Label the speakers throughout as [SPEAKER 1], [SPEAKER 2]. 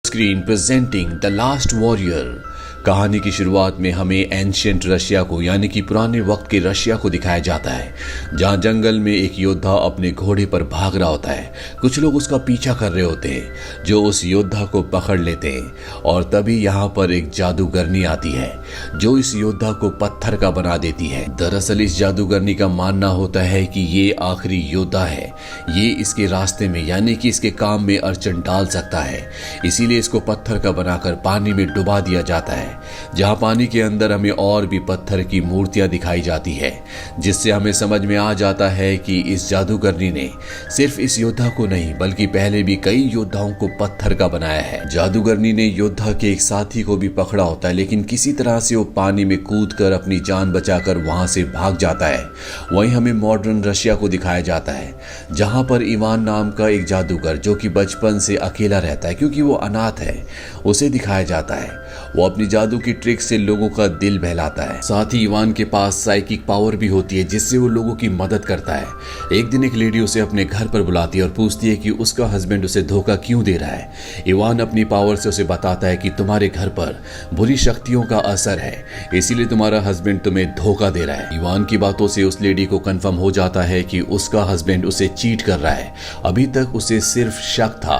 [SPEAKER 1] Screen presenting the last warrior. कहानी की शुरुआत में हमें एंशिएंट रशिया को यानी कि पुराने वक्त के रशिया को दिखाया जाता है, जहां जंगल में एक योद्धा अपने घोड़े पर भाग रहा होता है। कुछ लोग उसका पीछा कर रहे होते हैं जो उस योद्धा को पकड़ लेते हैं और तभी यहाँ पर एक जादूगरनी आती है जो इस योद्धा को पत्थर का बना देती है। दरअसल इस जादूगरनी का मानना होता है कि ये आखिरी योद्धा है, ये इसके रास्ते में यानी कि इसके काम में अड़चन डाल सकता है, इसीलिए इसको पत्थर का बनाकर पानी में डुबा दिया जाता है, जहां पानी के अंदर हमें और भी पत्थर की मूर्तियां दिखाई जाती है, जिससे हमें समझ में आ जाता है कि इस जादूगरनी ने सिर्फ इस योद्धा को नहीं बल्कि पहले भी कई योद्धाओं को पत्थर का बनाया है। जादूगरनी ने योद्धा के एक साथी को भी पकड़ा होता है, लेकिन किसी तरह से वो पानी में कूदकर अपनी जान बचाकर वहां से भाग जाता है। वहीं हमें मॉडर्न रशिया को दिखाया जाता है, जहां पर इवान नाम का एक जादूगर जो कि बचपन से अकेला रहता है क्योंकि वो अनाथ है, उसे दिखाया जाता है। वो अपनी जादू की ट्रिक से लोगों का दिल बहलाता है। साथ ही इवान के पास साइकिक पावर भी होती है जिससे वो लोगों की मदद करता है। एक दिन एक लेडी उसे अपने घर पर बुलाती है और पूछती है कि उसका हस्बैंड उसे धोखा क्यों दे रहा है। इवान अपनी पावर से उसे बताता है कि तुम्हारे घर पर बुरी शक्तियों का असर है, इसीलिए तुम्हारा हस्बैंड तुम्हें धोखा दे रहा है। इवान की बातों से उस लेडी को कंफर्म हो जाता है कि उसका हस्बैंड उसे चीट कर रहा है। अभी तक उसे सिर्फ शक था।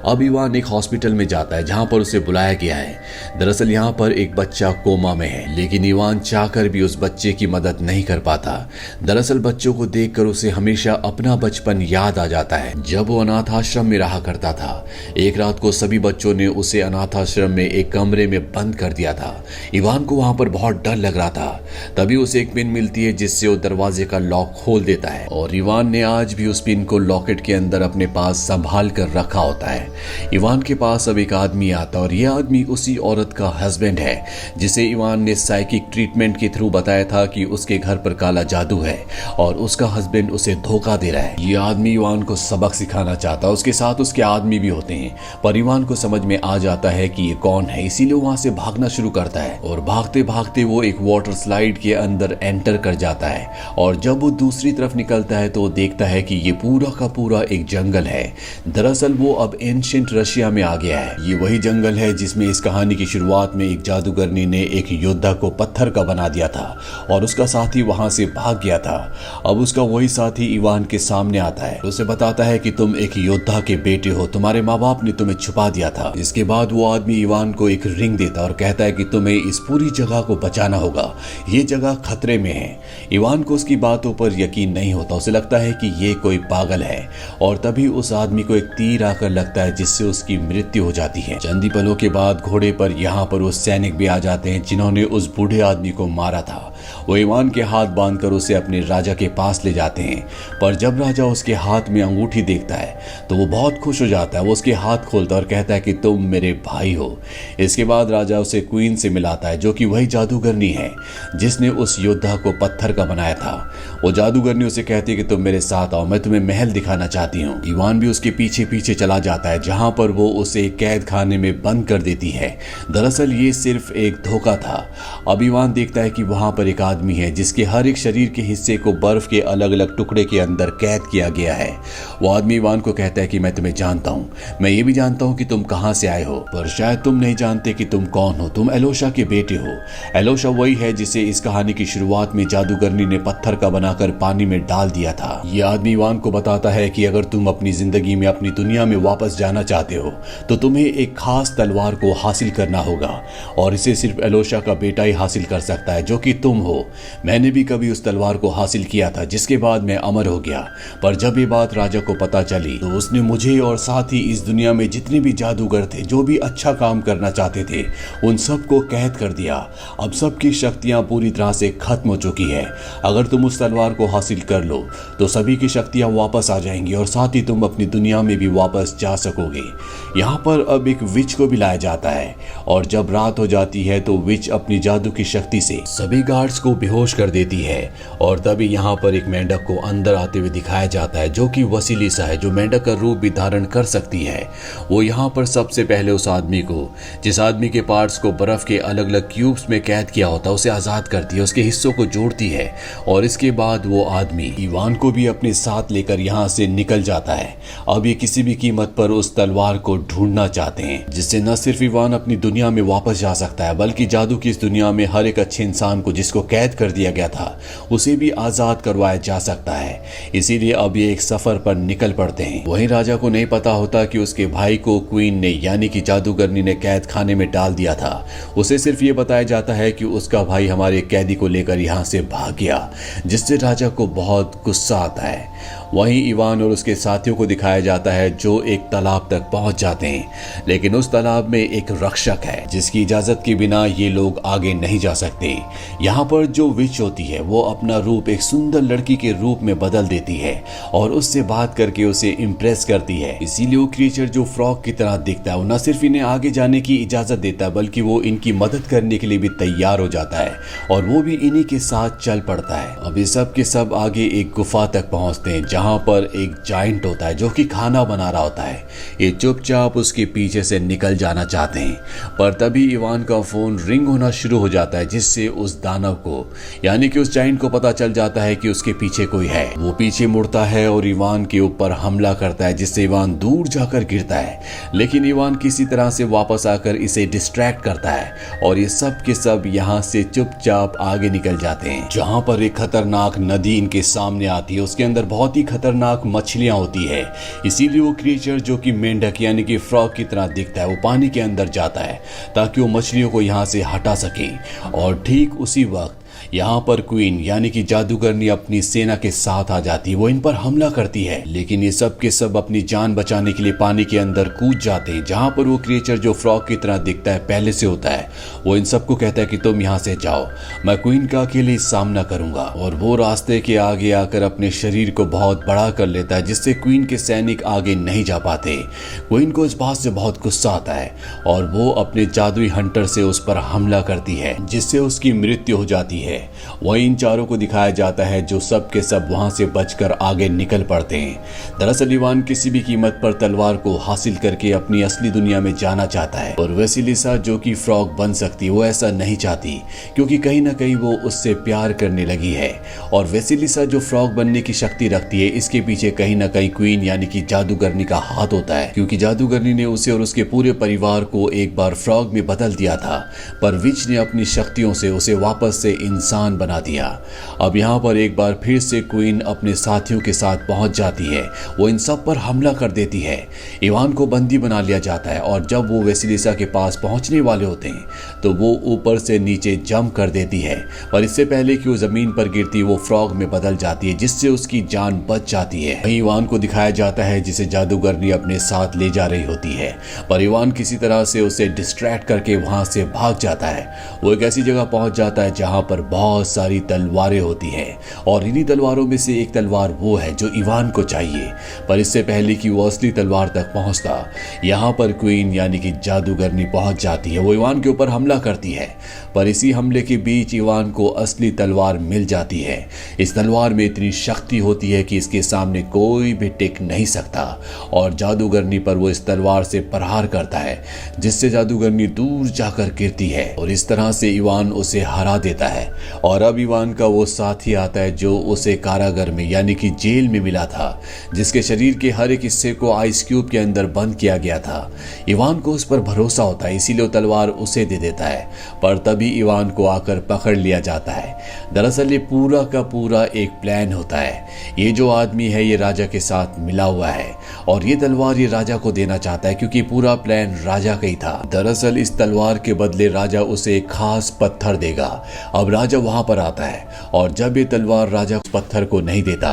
[SPEAKER 1] अब इवान एक हॉस्पिटल में जाता है जहां पर उसे बुलाया गया है। दरअसल यहाँ पर एक बच्चा कोमा में है, लेकिन इवान चाहकर भी उस बच्चे की मदद नहीं कर पाता। दरअसल बच्चों को देखकर उसे हमेशा अपना बचपन याद आ जाता है, जब वो अनाथ आश्रम में रहा करता था। एक रात को सभी बच्चों ने उसे अनाथ आश्रम में एक कमरे में बंद कर दिया था। इवान को वहां पर बहुत डर लग रहा था। तभी उसे एक पिन मिलती है जिससे वो दरवाजे का लॉक खोल देता है और इवान ने आज भी उस पिन को लॉकेट के अंदर अपने पास संभाल कर रखा होता है। इवान के पास अब एक आदमी आता है और यह आदमी उसी औरत का हस्बैंड है जिसे इवान ने साइकिक ट्रीटमेंट के थ्रू बताया था कि उसके घर पर काला जादू है और उसका हस्बैंड उसे धोखा दे रहा है। ये आदमी इवान को सबक सिखाना चाहता है, उसके साथ उसके आदमी भी होते हैं, पर इवान को समझ में आ जाता है कि ये कौन है, इसीलिए वहां से भागना शुरू करता है और भागते भागते वो एक वाटर स्लाइड के अंदर एंटर कर जाता है। और जब वो दूसरी तरफ निकलता है तो वो देखता है कि ये पूरा का पूरा एक जंगल है। दरअसल वो अब एंशिएंट रशिया में आ गया है। ये वही जंगल है जिसमें इस कहानी की शुरुआत में एक जादूगरनी ने एक योद्धा को पत्थर का बना दिया था और उसका साथी वहां से भाग गया था। अब उसका वही साथी इवान के सामने आता है, उसे बताता है कि तुम एक योद्धा के बेटे हो, तुम्हारे माँ बाप ने तुम्हें छुपा दिया था। इसके बाद वो आदमी इवान को एक रिंग देता और कहता है कि तुम्हें इस पूरी जगह को बचाना होगा, ये जगह खतरे में है। इवान को उसकी बातों पर यकीन नहीं होता, उसे लगता है कि ये कोई पागल है और तभी उस आदमी को एक तीर आकर लगता है जिससे उसकी मृत्यु हो जाती है। चंद ही पलों के बाद घोड़े पर यहाँ पर वो सैनिक भी आ जाते हैं जिन्होंने उस बूढ़े आदमी को मारा था। वो इवान के हाथ बांधकर उसे अपने राजा के पास ले जाते हैं, पर जब राजा उसके हाथ में अंगूठी देखता है तो वो बहुत खुश हो जाता है। वो उसके हाथ खोलता है और कहता है कि तुम मेरे भाई हो। इसके बाद राजा उसे क्वीन से मिलाता है जो कि वही जादूगरनी है जिसने उस योद्धा को पत्थर का बनाया था। वो जादूगरनी उसे कहती है कि तुम मेरे साथ आओ, मैं तुम्हें महल दिखाना चाहती हूँ। इवान भी उसके पीछे पीछे चला जाता है जहां पर वो उसे कैद खाने में बंद कर देती है। दरअसल ये सिर्फ एक धोखा था। अब इवान देखता है कि वहां पर एक आदमी है जिसके हर एक शरीर के हिस्से को बर्फ के अलग अलग टुकड़े के अंदर कैद किया गया है। वो आदमी इवान को कहता है कि मैं तुम्हें जानता हूँ, मैं ये भी जानता हूँ कि तुम कहां से आए हो, पर शायद तुम नहीं जानते कि तुम कौन हो। तुम एलोशा के बेटे हो। एलोशा वही है जिसे इस कहानी की शुरुआत में जादूगरनी ने पत्थर का बनाकर पानी में डाल दिया था। ये आदमी इवान को बताता है कि अगर तुम अपनी जिंदगी में अपनी दुनिया में वापस जाना चाहते हो तो तुम्हें एक खास तलवार को हासिल करना होगा और इसे सिर्फ एलोशा का बेटा ही हासिल कर सकता है जो कि तुम हो। मैंने भी कभी उस तलवार को हासिल किया था जिसके बाद मैं अमर हो गया, पर जब ये बात राजा को पता चली तो उसने मुझे और साथ ही इस दुनिया में जितने भी जादूगर थे जो भी अच्छा काम करना चाहते थे उन सबको कैद कर दिया। अब सबकी शक्तियां पूरी तरह से खत्म हो चुकी है। अगर तुम उस तलवार को हासिल कर लो तो सभी की शक्तियां वापस आ जाएंगी और साथ ही तुम अपनी दुनिया में भी वापस जा सकोगे। यहाँ पर अब एक विच को भी लाया जाता है और जब रात हो जाती है तो विच अपनी जादू की शक्ति से सभी गार्ड्स गार्ड्स को बेहोश कर देती है। और तभी यहाँ पर एक मेंढक को अंदर आते हुए दिखाया जाता है जो कि वसीलिसा है, जो मेंढक का रूप भी धारण कर सकती है। वो यहाँ पर सबसे पहले उस आदमी को, जिस आदमी के पार्ट्स को बर्फ के अलग अलग क्यूब्स में कैद किया होता है, उसे आजाद करती है, उसके हिस्सों को जोड़ती है। और इसके बाद वो आदमी इवान को भी अपने साथ लेकर यहाँ से निकल जाता है। अब ये किसी भी कीमत पर उस तलवार को ढूंढना चाहते हैं, जिससे न सिर्फ इवान अपनी दुनिया में वापस जा सकता है, बल्कि जादू की इस दुनिया में हर एक अच्छे इंसान को जिसको कैद कर दिया गया था उसे भी आजाद करवाया जा सकता है। इसीलिए अब ये एक सफर पर निकल पड़ते हैं। वहीं राजा को नहीं पता होता कि उसके भाई को क्वीन ने यानी कि जादूगरनी ने कैद खाने में डाल दिया था। उसे सिर्फ ये बताया जाता है कि उसका भाई हमारे कैदी को लेकर यहाँ से भाग गया, जिससे राजा को बहुत गुस्सा आता है। वहीं इवान और उसके साथियों को दिखाया जाता है जो एक तालाब तक पहुंच जाते हैं, लेकिन उस तालाब में एक रक्षक है जिसकी इजाजत के बिना ये लोग आगे नहीं जा सकते। यहाँ पर जो विच होती है वो अपना रूप एक सुंदर लड़की के रूप में बदल देती है और उससे बात करके उसे इम्प्रेस करती है। इसीलिए वो क्रिएचर जो फ्रॉग की तरह दिखता है वो न सिर्फ इन्हें आगे जाने की इजाजत देता है, बल्कि वो इनकी मदद करने के लिए भी तैयार हो जाता है और वो भी इन्हीं के साथ चल पड़ता है। अब ये सब के सब आगे एक गुफा तक पहुंचते हैं जहां पर एक जाइंट होता है जो कि खाना बना रहा होता है। ये चुपचाप उसके पीछे से निकल जाना चाहते हैं, पर तभी इवान का फोन रिंग होना शुरू हो जाता है, जिससे उस दानव को यानी कि उस जाइंट को पता चल जाता है कि उसके पीछे कोई है। वो पीछे मुड़ता है और इवान के ऊपर हमला करता है, जिससे इवान दूर जाकर गिरता है। लेकिन इवान किसी तरह से वापस आकर इसे डिस्ट्रैक्ट करता है और ये सब के सब यहाँ से चुपचाप आगे निकल जाते हैं। जहां पर एक खतरनाक नदी इनके सामने आती है, उसके अंदर बहुत ही खतरनाक मछलियां होती है। इसीलिए वो क्रिएचर जो कि मेंढक यानी कि फ्रॉग की तरह दिखता है वो पानी के अंदर जाता है ताकि वो मछलियों को यहाँ से हटा सके। और ठीक उसी वक्त यहाँ पर क्वीन यानी कि जादूगरनी अपनी सेना के साथ आ जाती है। वो इन पर हमला करती है, लेकिन ये सब के सब अपनी जान बचाने के लिए पानी के अंदर कूद जाते हैं। जहाँ पर वो क्रिएचर जो फ्रॉग की तरह दिखता है पहले से होता है, वो इन सबको कहता है कि तुम यहाँ से जाओ, मैं क्वीन का अकेले सामना करूंगा। और वो रास्ते के आगे आकर अपने शरीर को बहुत बड़ा कर लेता है, जिससे क्वीन के सैनिक आगे नहीं जा पाते। क्वीन को इस बात से बहुत गुस्सा आता है और वो अपने जादुई हंटर से उस पर हमला करती है, जिससे उसकी मृत्यु हो जाती है। वहीं इन चारों को दिखाया जाता है जो सब के सब वहां से बचकर आगे निकल पड़ते हैं। दरअसल इवान किसी भी कीमत पर तलवार को हासिल करके अपनी असली दुनिया में जाना चाहता है, और वसीलिसा जो कि फ्रॉग बन सकती वो ऐसा नहीं चाहती, क्योंकि कहीं ना कहीं वो उससे प्यार करने लगी है। और वसीलिसा जो फ्रॉग बनने की शक्ति रखती है, इसके पीछे कहीं ना कहीं क्वीन यानी कि जादूगरनी का हाथ होता है, क्योंकि जादूगरनी ने उसे और उसके पूरे परिवार को एक बार फ्रॉग में बदल दिया था, पर विच ने अपनी शक्तियों से उसे वापस से इंसान बना दिया। अब यहाँ पर एक बार फिर से क्वीन अपने साथियों के साथ पहुंच जाती है। वो इन सब पर हमला कर देती है। इवान को बंदी बना लिया जाता है और जब वो वसीलिसा के पास पहुंचने वाले होते हैं तो वो ऊपर से नीचे जंप कर देती है, पर इससे पहले कि वो जमीन पर गिरती वो फ्रॉग में बदल जाती है, जिससे उसकी जान बच जाती है। वहीं इवान को दिखाया जाता है जिसे जादूगरनी अपने साथ ले जा रही होती है, पर इवान किसी तरह से उसे डिस्ट्रैक्ट करके वहां से भाग जाता है। वो एक ऐसी जगह पहुंच जाता है जहां पर बहुत सारी तलवारें होती हैं, और इन्हीं तलवारों में से एक तलवार वो है जो इवान को चाहिए। पर इससे पहले कि वो असली तलवार तक पहुंचता, यहाँ पर क्वीन यानी कि जादूगरनी पहुंच जाती है। वो इवान के ऊपर हमला करती है, पर इसी हमले के बीच इवान को असली तलवार मिल जाती है। इस तलवार में इतनी शक्ति होती है कि इसके सामने कोई भी टिक नहीं सकता, और जादूगरनी पर वो इस तलवार से प्रहार करता है, जिससे जादूगरनी दूर जाकर गिरती है, और इस तरह से इवान उसे हरा देता है। और अब इवान का वो साथी आता है जो उसे कारागार में यानी कि जेल में मिला था, जिसके शरीर के हर एक हिस्से को आइस क्यूब के अंदर बंद किया गया था। इवान को उस पर भरोसा होता है, इसीलिए वो तलवार उसे दे देता है, पर तभी इवान को आकर पकड़ लिया जाता है। दरअसल ये पूरा का पूरा एक प्लान होता है। ये जो आदमी है ये राजा के साथ मिला हुआ है, और ये तलवार ये राजा को देना चाहता है, क्योंकि पूरा प्लान राजा का ही था। दरअसल इस तलवार के बदले राजा उसे एक खास पत्थर देगा। अब राजा वहां पर आता है, और जब ये तलवार राजा उस पत्थर को नहीं देता,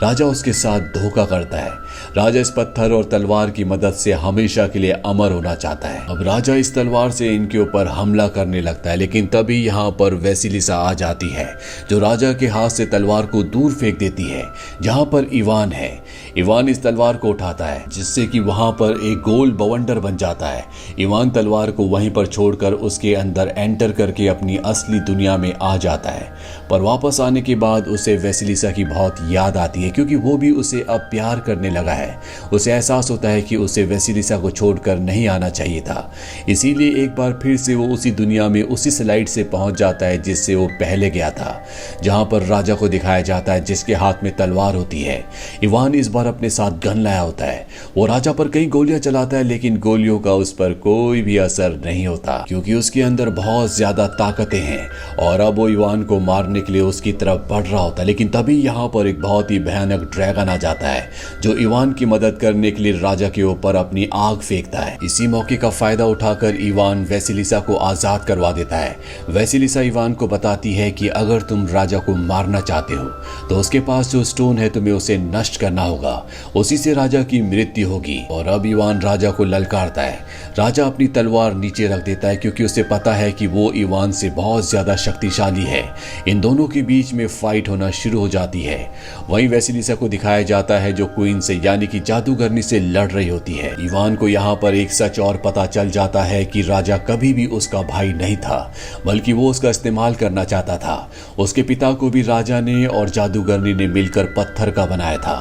[SPEAKER 1] राजा उसके साथ धोखा करता है। राजा इस पत्थर और तलवार की मदद से हमेशा के लिए अमर होना चाहता है। अब राजा इस तलवार से इनके ऊपर हमला करने लगता है, लेकिन तभी यहाँ पर वसीलिसा आ जाती है, जो राजा के हाथ से तलवार को दूर फेंक देती है जहाँ पर इवान है। इवान इस तलवार को उठाता है जिससे कि वहां पर एक गोल बवंडर बन जाता है। इवान तलवार को वहीं पर छोड़कर उसके अंदर एंटर करके अपनी असली दुनिया में आ जाता है। पर वापस आने के बाद उसे वेसिलिसा की बहुत याद आती है क्योंकि वो भी उसे अब प्यार करने लगा है। उसे एहसास होता है कि उसे वेसिलिसा को छोड़कर नहीं आना चाहिए था। इसीलिए एक बार फिर से वो उसी दुनिया में उसी स्लाइड से पहुंच जाता है जिससे वो पहले गया था, जहां पर राजा को दिखाया जाता है जिसके हाथ में तलवार होती है। इवान इस बार अपने साथ गन लाया होता है। वो राजा पर कई गोलियां चलाता है लेकिन गोलियों का उस पर कोई भी असर नहीं होता क्योंकि उसके अंदर बहुत ज्यादा ताकतें हैं और अब वो इवान को मारने के लिए उसकी तरफ बढ़ रहा होता है। लेकिन तभी यहाँ पर एक बहुत ही भयानक ड्रैगन आ जाता है जो इवान की मदद करने के लिए राजा के ऊपर अपनी आग फेंकता है। इसी मौके का फायदा उठाकर इवान वेसिलिसा को आजाद करवा देता है। वेसिलिसा इवान को बताती है कि अगर तुम राजा को मारना चाहते हो तो उसके पास जो स्टोन है तुम्हें उसे नष्ट करना होगा, उसी से राजा की मृत्यु होगी। और अब इवान राजा को ललकारता है। राजा अपनी तलवार नीचे रख देता है क्योंकि उसे पता है कि वो इवान से बहुत ज्यादा शक्तिशाली है। इन दोनों के बीच में फाइट होना शुरू हो जाती है। वहीं वेसिलिसा को दिखाया जाता है जो क्वीन से यानी कि जादूगरनी से लड़ रही होती है। इवान को यहाँ पर एक सच और पता चल जाता है कि राजा कभी भी उसका भाई नहीं था बल्कि वो उसका इस्तेमाल करना चाहता था। उसके पिता को भी राजा ने और जादूगरनी ने मिलकर पत्थर का बनाया था।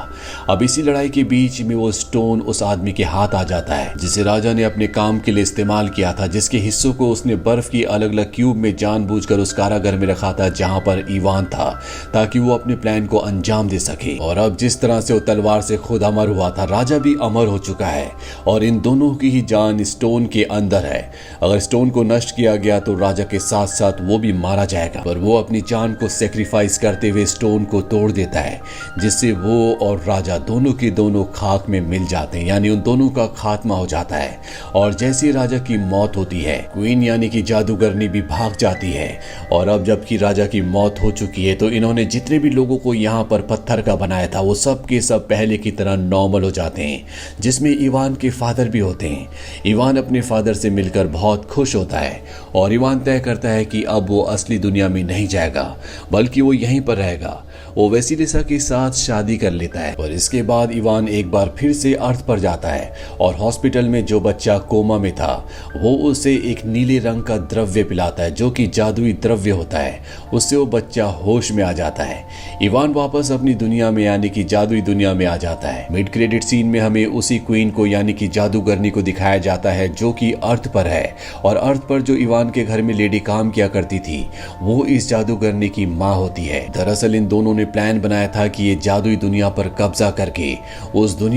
[SPEAKER 1] अब इसी लड़ाई के बीच में वो स्टोन उस आदमी के हाथ आ जाता है जिसे राजा ने अपने काम के लिए इस्तेमाल किया था, जिसके हिस्सों को उसने बर्फ की अलग अलग क्यूब में जानबूझकर उस कारागार में रखा था जहां पर इवान था, ताकि वो अपने प्लान को अंजाम दे सके। और अब जिस तरह से वो तलवार से खुद अमर हुआ था, राजा भी अमर हो चुका है और इन दोनों की ही जान स्टोन के अंदर है। अगर स्टोन को नष्ट किया गया तो राजा के साथ साथ वो भी मारा जाएगा, पर वो अपनी जान को सेक्रीफाइस करते हुए स्टोन को तोड़ देता है जिससे वो और राजा दोनों के दोनों खाक में मिल जाते हैं, यानी उन दोनों का खात्मा हो जाता है। और जैसे राजा की मौत होती है, क्वीन यानी कि जादूगरनी भी भाग जाती है। और अब जबकि राजा की मौत हो चुकी है तो इन्होंने जितने भी लोगों को यहाँ पर पत्थर का बनाया था वो सब के सब पहले की तरह नॉर्मल हो जाते हैं, जिसमें इवान के फादर भी होते हैं। इवान अपने फादर से मिलकर बहुत खुश होता है और इवान तय करता है कि अब वो असली दुनिया में नहीं जाएगा बल्कि वो यहीं पर रहेगा। वो वेसिलिसा के साथ शादी कर लेता है और इसके बाद इवान एक बार फिर से अर्थ पर जाता है और हॉस्पिटल में जो बच्चा कोमा में था वो उसे एक नीले रंग का द्रव्य पिलाता है जो कि जादुई द्रव्य होता है। उससे वो बच्चा होश में आ जाता है। इवान वापस अपनी दुनिया में यानी कि जादुई दुनिया में आ जाता है। मिड क्रेडिट सीन में हमें उसी क्वीन को यानी कि जादूगरनी को दिखाया जाता है जो कि अर्थ पर है और अर्थ पर जो इवान के घर में लेडी काम किया करती थी वो इस जादूगरनी की माँ होती है। दरअसल इन दोनों ने प्लान बनाया था कि ये जादुई दुनिया पर कब्जा करके उस दुनिया